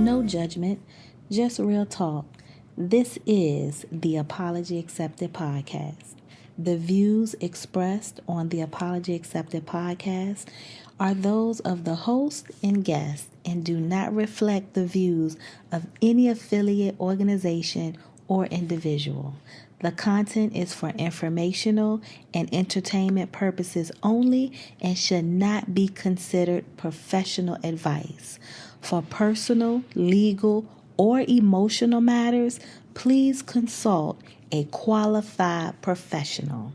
No judgment, just real talk. This is the Apology Accepted podcast. The views expressed on the Apology Accepted podcast are those of the host and guest and do not reflect the views of any affiliate organization or individual. The content is for informational and entertainment purposes only and should not be considered professional advice. For personal, legal, or emotional matters, please consult a qualified professional.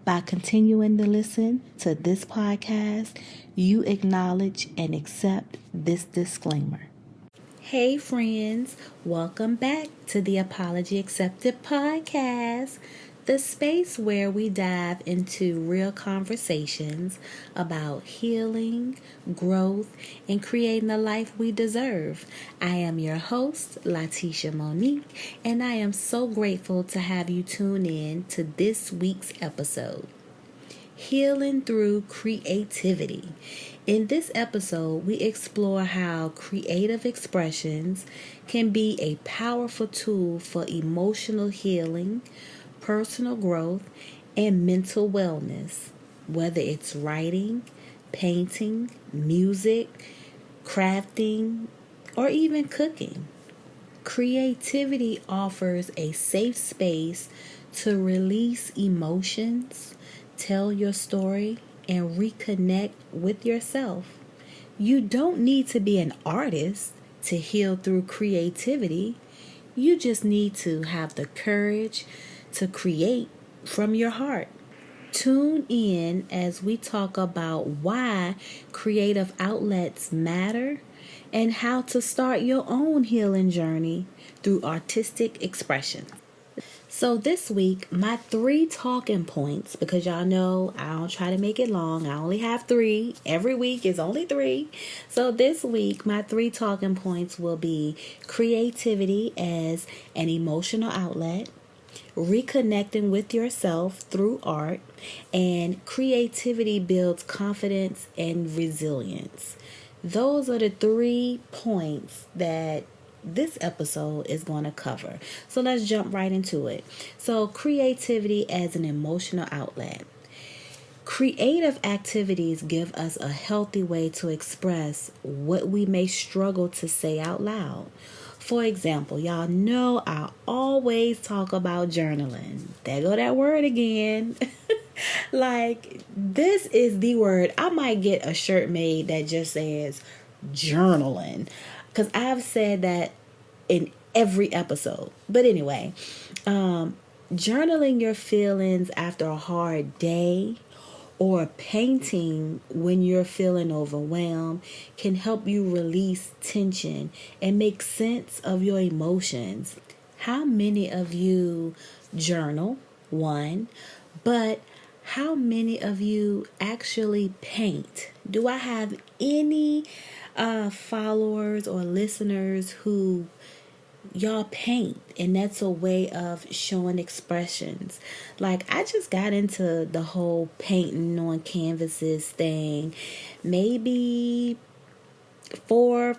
By continuing to listen to this podcast, you acknowledge and accept this disclaimer. Hey friends, welcome back to the Apology Accepted podcast, the space where we dive into real conversations about healing, growth, and creating the life we deserve. I am your host, LaTesha Monique, and I am so grateful to have you tune in to this week's episode. Healing through creativity. In this episode, we explore how creative expressions can be a powerful tool for emotional healing, personal growth, and mental wellness. Whether it's writing, painting, music, crafting, or even cooking. Creativity offers a safe space to release emotions, tell your story, and reconnect with yourself. You don't need to be an artist to heal through creativity. You just need to have the courage to create from your heart. Tune in as we talk about why creative outlets matter and how to start your own healing journey through artistic expression. So this week, my 3 talking points, because y'all know I don't try to make it long. I only have 3. Every week is only 3. So this week, my 3 talking points will be creativity as an emotional outlet, reconnecting with yourself through art, and creativity builds confidence and resilience. Those are the 3 points that this episode is going to cover. So let's jump right into it. So creativity as an emotional outlet. Creative activities give us a healthy way to express what we may struggle to say out loud. For example, y'all know I always talk about journaling. There go that word again. Like, this is the word. I might get a shirt made that just says journaling, because I've said that in every episode. But anyway, journaling your feelings after a hard day or painting when you're feeling overwhelmed can help you release tension and make sense of your emotions. How many of you journal? 1. But how many of you actually paint? Do I have any followers or listeners who y'all paint, and that's a way of showing expressions? Like, I just got into the whole painting on canvases thing maybe 4-5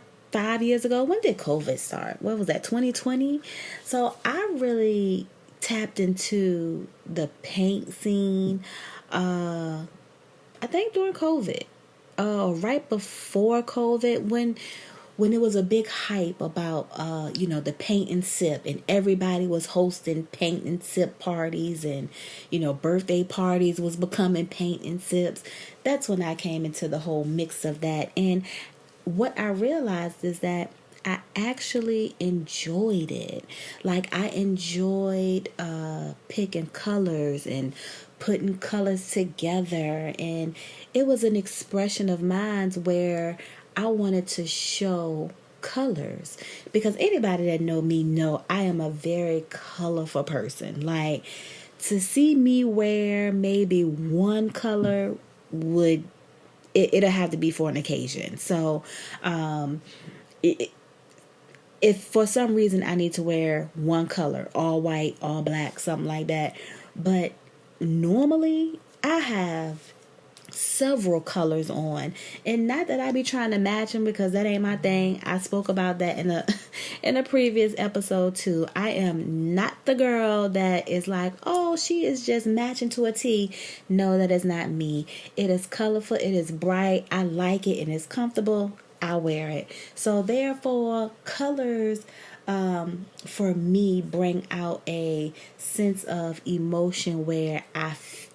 years ago. When did COVID start? What was that, 2020? So I really tapped into the paint scene I think during COVID, right before COVID, when it was a big hype about the paint and sip, and everybody was hosting paint and sip parties, and birthday parties was becoming paint and sips. That's when I came into the whole mix of that. And what I realized is that I actually enjoyed it. Like, I enjoyed picking colors and putting colors together, and it was an expression of mine where I wanted to show colors, because anybody that know me know I am a very colorful person. Like, to see me wear maybe one color it'll have to be for an occasion. So if for some reason I need to wear one color, all white, all black, something like that, but normally I have several colors on, and not that I be trying to match them, because that ain't my thing. I spoke about that in a in a previous episode too. I am not the girl that is like, oh, she is just matching to a T. No, that is not me. It is colorful, it is bright, I like it, and it's comfortable. I wear it. So therefore, colors for me bring out a sense of emotion where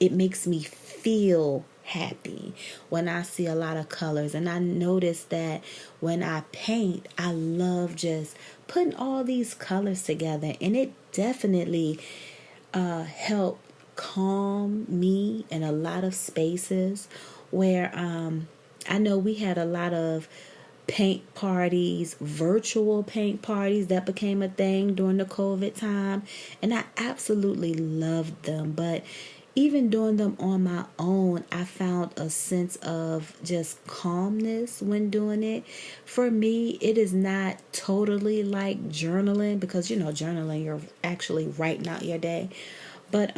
it makes me feel happy when I see a lot of colors. And I notice that when I paint, I love just putting all these colors together, and it definitely help calm me in a lot of spaces where I know we had a lot of paint parties, virtual paint parties that became a thing during the COVID time, and I absolutely loved them. But even doing them on my own, I found a sense of just calmness when doing it. For me, it is not totally like journaling, because journaling, you're actually writing out your day. But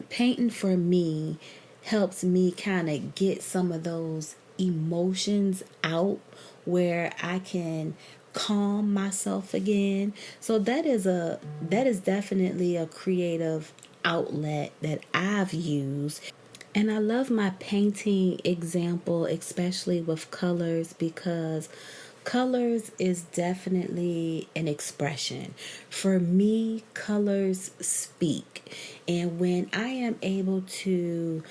painting for me helps me kind of get some of those emotions out where I can calm myself again. So that is definitely a creative outlet that I've used. And I love my painting example, especially with colors, because colors is definitely an expression. For me, colors speak. And when I am able to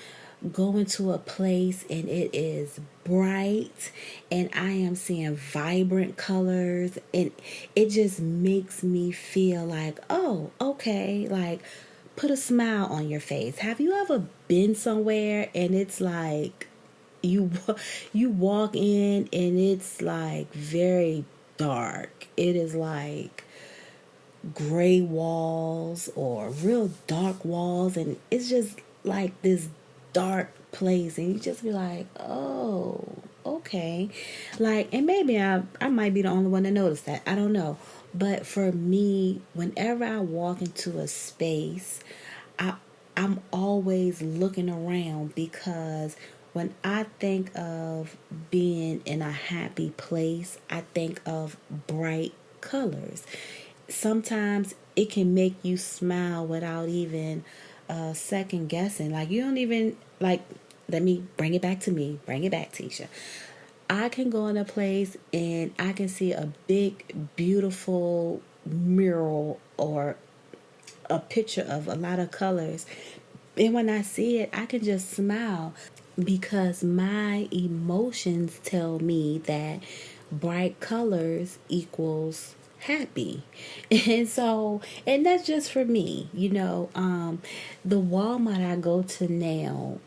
go into a place and it is bright and I am seeing vibrant colors, and it just makes me feel like, oh, okay, like put a smile on your face. Have you ever been somewhere and it's like you you walk in and it's like very dark? It is like gray walls or real dark walls, and it's just like this dark place, and you just be like, oh, okay. Like, and maybe I might be the only one to notice that, I don't know. But for me, whenever I walk into a space, I I'm always looking around, because when I think of being in a happy place, I think of bright colors. Sometimes it can make you smile without even second guessing. Like, you don't even like. Let me bring it back to me. Bring it back, Tisha. I can go in a place and I can see a big, beautiful mural or a picture of a lot of colors. And when I see it, I can just smile, because my emotions tell me that bright colors equals happy. And so, and that's just for me, the Walmart I go to now,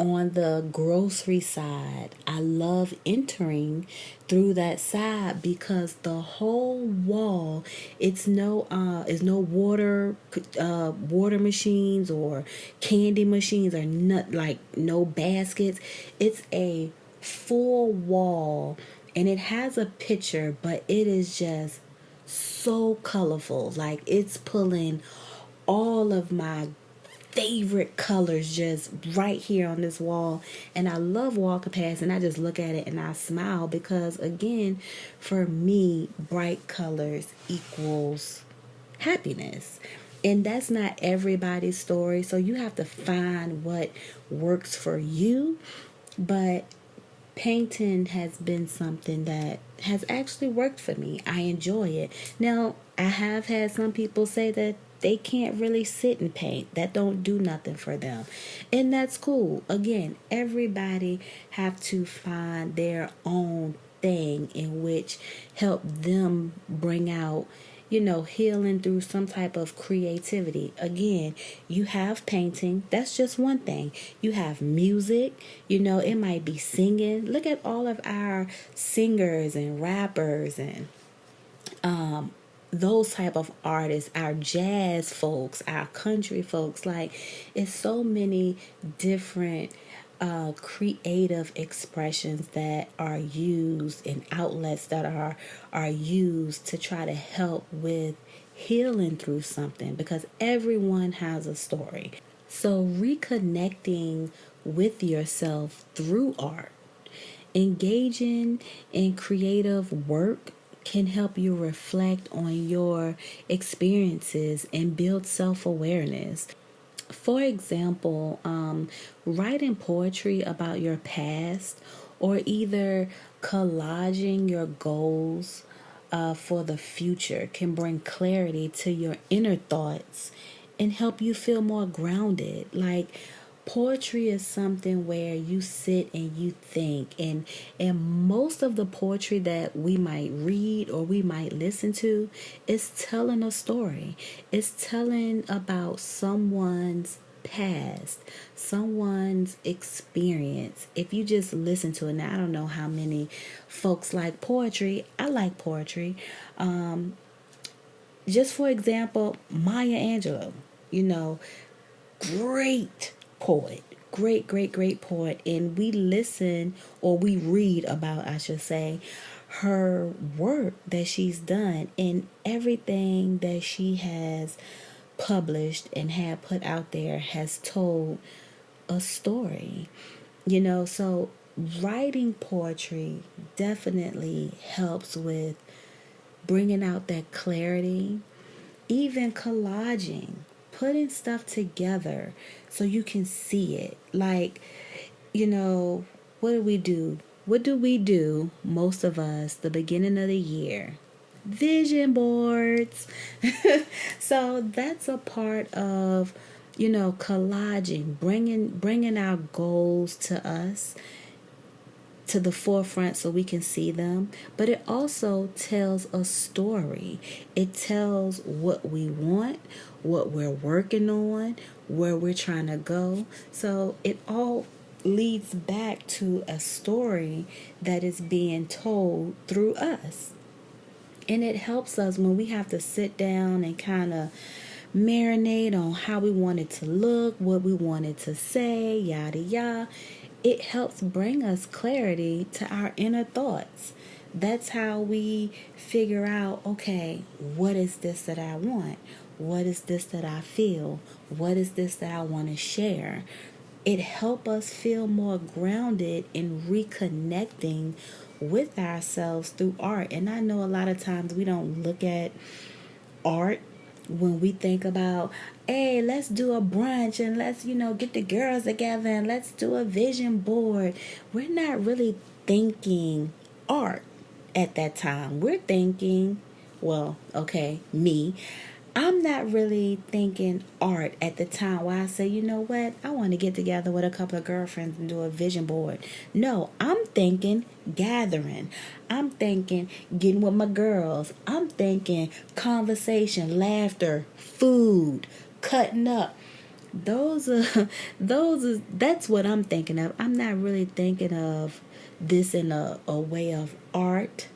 on the grocery side, I love entering through that side, because the whole wall, it's no is no water machines or candy machines, or not, like no baskets. It's a full wall, and it has a picture, but it is just so colorful. Like, it's pulling all of my favorite colors just right here on this wall, and I love walking past and I just look at it and I smile, because again, for me, bright colors equals happiness. And that's not everybody's story, so you have to find what works for you. But painting has been something that has actually worked for me. I enjoy it. Now, I have had some people say that they can't really sit and paint. That don't do nothing for them. And that's cool. Again, everybody have to find their own thing in which help them bring out, healing through some type of creativity. Again, you have painting, that's just one thing. You have music, it might be singing. Look at all of our singers and rappers and those type of artists, our jazz folks, our country folks. Like, it's so many different creative expressions that are used, and outlets that are used to try to help with healing through something, because everyone has a story. So reconnecting with yourself through art, engaging in creative work can help you reflect on your experiences and build self-awareness. For example, writing poetry about your past, or either collaging your goals for the future can bring clarity to your inner thoughts and help you feel more grounded. Like, poetry is something where you sit and you think, and most of the poetry that we might read or we might listen to is telling a story. It's telling about someone's past, someone's experience. If you just listen to it, now I don't know how many folks like poetry. I like poetry. Just for example, Maya Angelou, you know, great poet, great poet. And we listen, or we read about, I should say, her work that she's done, and everything that she has published and had put out there has told a story. So writing poetry definitely helps with bringing out that clarity. Even collaging, putting stuff together so you can see it. Like, what do we do? What do we do, most of us, the beginning of the year? Vision boards. So that's a part of, collaging, bringing our goals to us, to the forefront so we can see them. But it also tells a story. It tells what we want, what we're working on, where we're trying to go. So it all leads back to a story that is being told through us. And it helps us when we have to sit down and kind of marinate on how we want it to look, what we wanted to say, yada yada. It helps bring us clarity to our inner thoughts. That's how we figure out, okay, what is this that I want? What is this that I feel? What is this that I want to share? It helps us feel more grounded in reconnecting with ourselves through art. And I know a lot of times we don't look at art when we think about, hey, let's do a brunch and let's, get the girls together and let's do a vision board. We're not really thinking art at that time. We're thinking, well, okay, me. I'm not really thinking art at the time where I say, you know what, I want to get together with a couple of girlfriends and do a vision board. No, I'm thinking gathering. I'm thinking getting with my girls. I'm thinking conversation, laughter, food, cutting up. That's what I'm thinking of. I'm not really thinking of this in a way of art,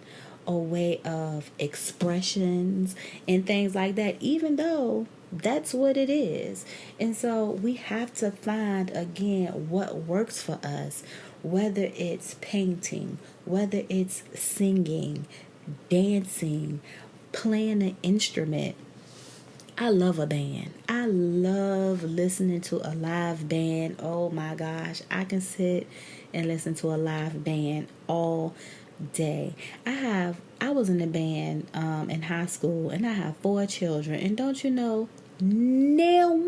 a way of expressions and things like that, even though that's what it is. And so we have to find again what works for us, whether it's painting, whether it's singing, dancing, playing an instrument. I love a band. I love listening to a live band. Oh my gosh, I can sit and listen to a live band all day. I was in a band in high school, and I have 4 children, and don't you know, nail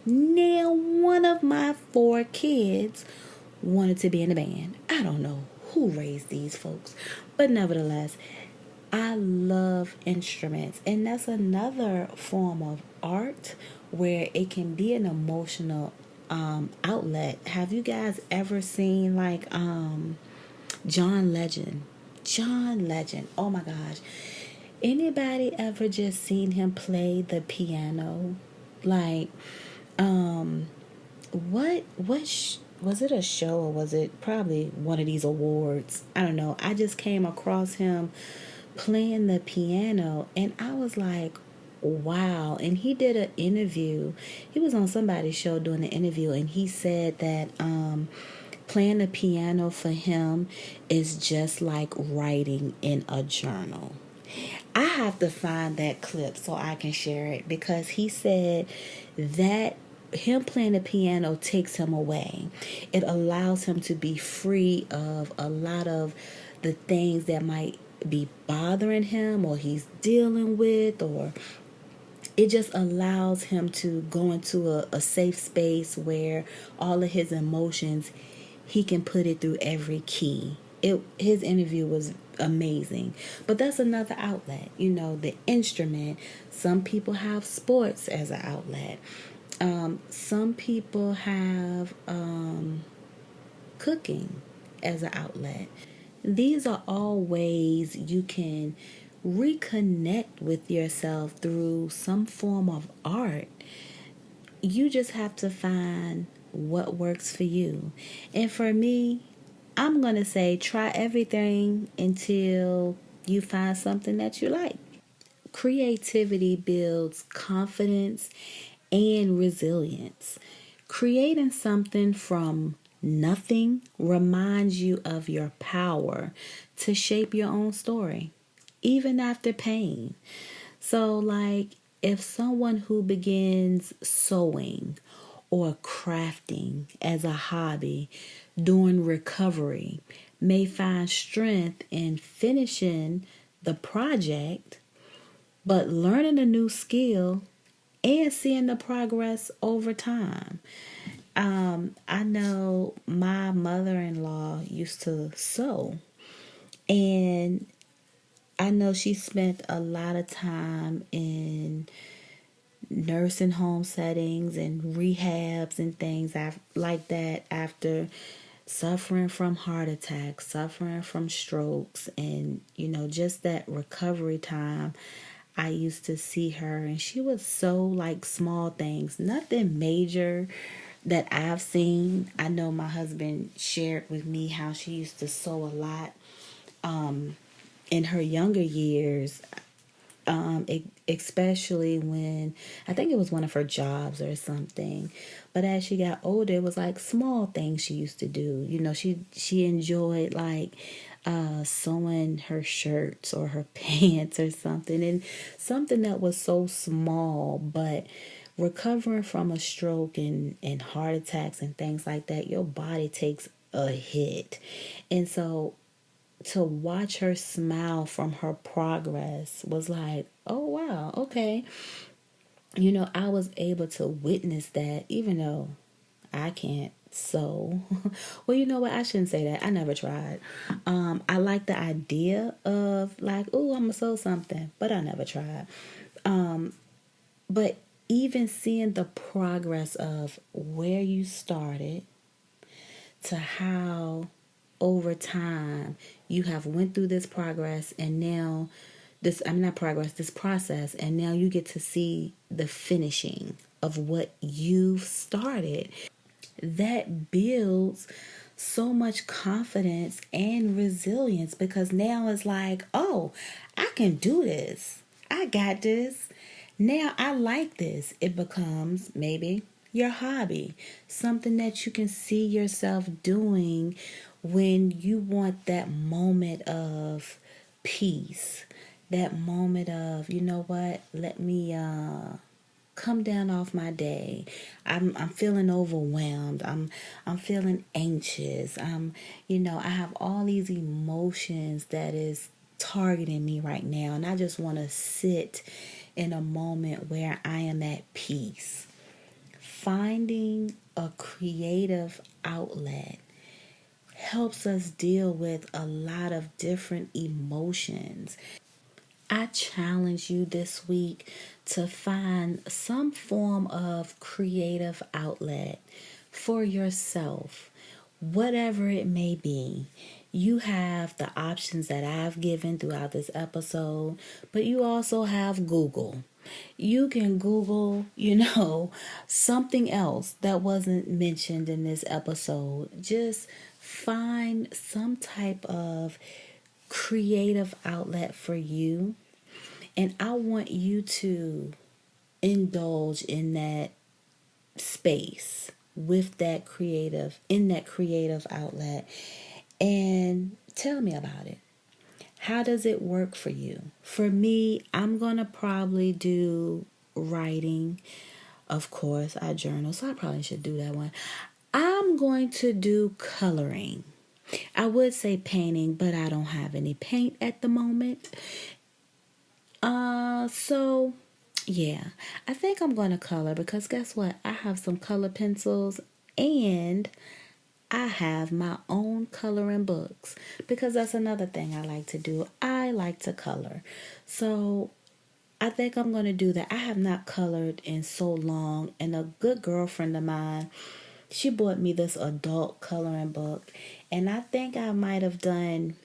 one of my 4 kids wanted to be in a band. I don't know who raised these folks, but nevertheless, I love instruments, and that's another form of art where it can be an emotional outlet. Have you guys ever seen like John Legend? John Legend. Oh my gosh. Anybody ever just seen him play the piano? Like, was it a show, or was it probably one of these awards? I don't know. I just came across him playing the piano, and I was like, wow. And he did an interview. He was on somebody's show doing an interview, and he said that playing the piano for him is just like writing in a journal. I have to find that clip so I can share it, because he said that him playing the piano takes him away. It allows him to be free of a lot of the things that might be bothering him or he's dealing with, or it just allows him to go into a safe space where all of his emotions, he can put it through every key. His interview was amazing. But that's another outlet, the instrument. Some people have sports as an outlet. Some people have cooking as an outlet. These are all ways you can reconnect with yourself through some form of art. You just have to find what works for you. And for me, I'm going to say try everything until you find something that you like. Creativity builds confidence and resilience. Creating something from nothing reminds you of your power to shape your own story, even after pain. So, like, if someone who begins sewing or crafting as a hobby during recovery may find strength in finishing the project, but learning a new skill and seeing the progress over time. I know my mother-in-law used to sew, and I know she spent a lot of time in nursing home settings and rehabs and things like that after suffering from heart attacks, suffering from strokes, and just that recovery time. I used to see her, and she would sew like small things, nothing major that I've seen. I know my husband shared with me how she used to sew a lot in her younger years, especially when I think it was one of her jobs or something. But as she got older, it was like small things she used to do. She enjoyed like sewing her shirts or her pants or something, and something that was so small. But recovering from a stroke and heart attacks and things like that, your body takes a hit. And so to watch her smile from her progress was like, oh wow, okay. I was able to witness that, even though I can't sew. Well, you know what? I shouldn't say that. I never tried. I like the idea of like, oh, I'm gonna sew something, but I never tried. But even seeing the progress of where you started to how over time you have went through this progress, and now this process, and now you get to see the finishing of what you've started. That builds so much confidence and resilience, because now it's like, oh, I can do this. I got this. Now I like this. It becomes maybe your hobby, something that you can see yourself doing when you want that moment of peace, that moment of, you know what, let me come down off my day. I'm feeling overwhelmed. I'm feeling anxious. I have all these emotions that is targeting me right now, and I just want to sit in a moment where I am at peace. Finding a creative outlet helps us deal with a lot of different emotions. I challenge you this week to find some form of creative outlet for yourself, whatever it may be. You have the options that I've given throughout this episode, but you also have Google. You can Google, something else that wasn't mentioned in this episode. Just find some type of creative outlet for you. And I want you to indulge in that space with that creative outlet, and tell me about it. How does it work for you? For me, I'm going to probably do writing. Of course, I journal, so I probably should do that one. I'm going to do coloring. I would say painting, but I don't have any paint at the moment. So yeah, I think I'm going to color because guess what? I have some color pencils and I have my own coloring books because that's another thing I like to do. I like to color. So I think I'm going to do that. I have not colored in so long, and a good girlfriend of mine, she bought me this adult coloring book, and I think I might have done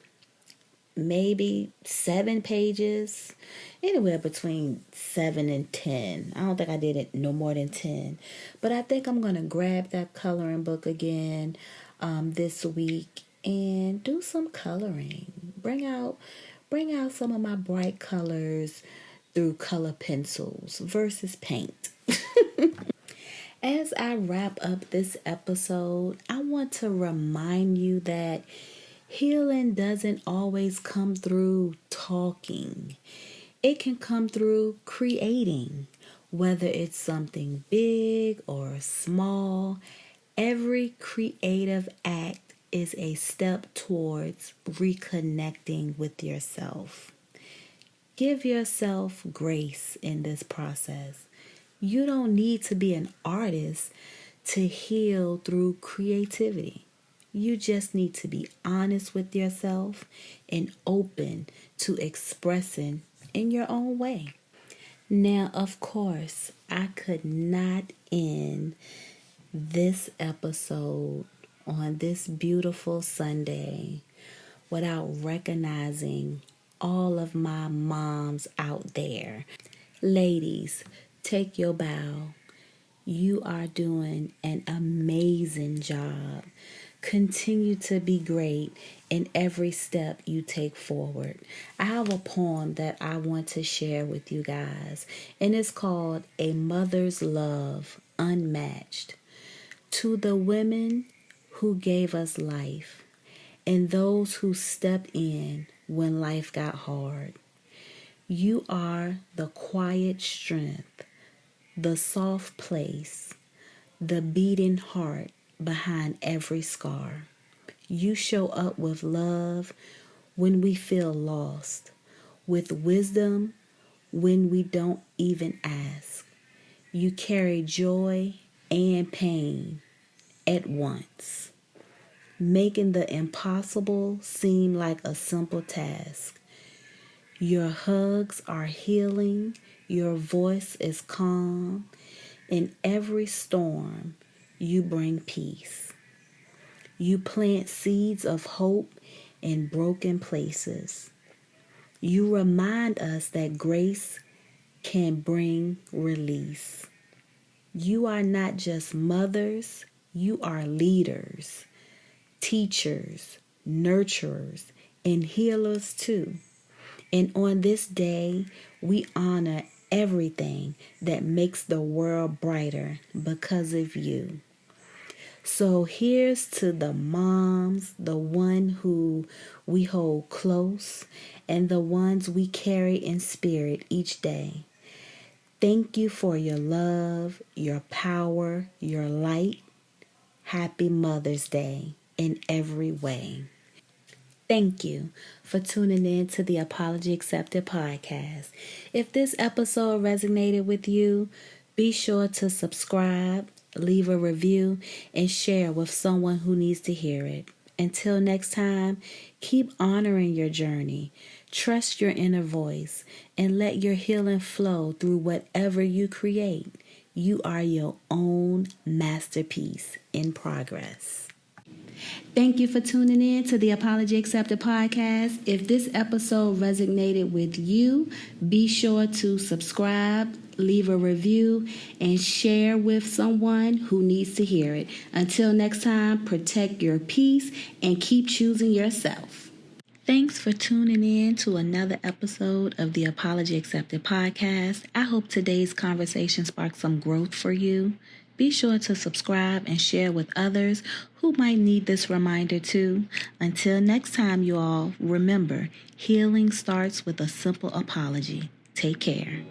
maybe 7 pages, anywhere between 7 and 10. I don't think I did it no more than 10, but I think I'm gonna grab that coloring book again this week and do some coloring. Bring out some of my bright colors through color pencils versus paint. As I wrap up this episode, I want to remind you that healing doesn't always come through talking. It can come through creating, whether it's something big or small. Every creative act is a step towards reconnecting with yourself. Give yourself grace in this process. You don't need to be an artist to heal through creativity. You just need to be honest with yourself and open to expressing in your own way. Now, of course, I could not end this episode on this beautiful Sunday without recognizing all of my moms out there. Ladies, take your bow. You are doing an amazing job. Continue to be great in every step you take forward. I have a poem that I want to share with you guys, and it's called A Mother's Love Unmatched. To the women who gave us life and those who stepped in when life got hard. You are the quiet strength, the soft place, the beating heart behind every scar. You show up with love when we feel lost, with wisdom when we don't even ask. You carry joy and pain at once, making the impossible seem like a simple task. Your hugs are healing, your voice is calm. In every storm, you bring peace. You plant seeds of hope in broken places. You remind us that grace can bring release. You are not just mothers, you are leaders, teachers, nurturers, and healers too. And on this day, we honor everything that makes the world brighter because of you. So here's to the moms, the one who we hold close, and the ones we carry in spirit each day. Thank you for your love, your power, your light. Happy Mother's Day in every way. Thank you for tuning in to the Apology Accepted podcast. If this episode resonated with you, be sure to subscribe, leave a review, and share with someone who needs to hear it. Until next time, keep honoring your journey. Trust your inner voice and let your healing flow through whatever you create. You are your own masterpiece in progress. Thank you for tuning in to the Apology Accepted podcast. If this episode resonated with you, be sure to subscribe, leave a review, and share with someone who needs to hear it. Until next time, protect your peace and keep choosing yourself. Thanks for tuning in to another episode of the Apology Accepted podcast. I hope today's conversation sparked some growth for you. Be sure to subscribe and share with others who might need this reminder too. Until next time, you all, remember, healing starts with a simple apology. Take care.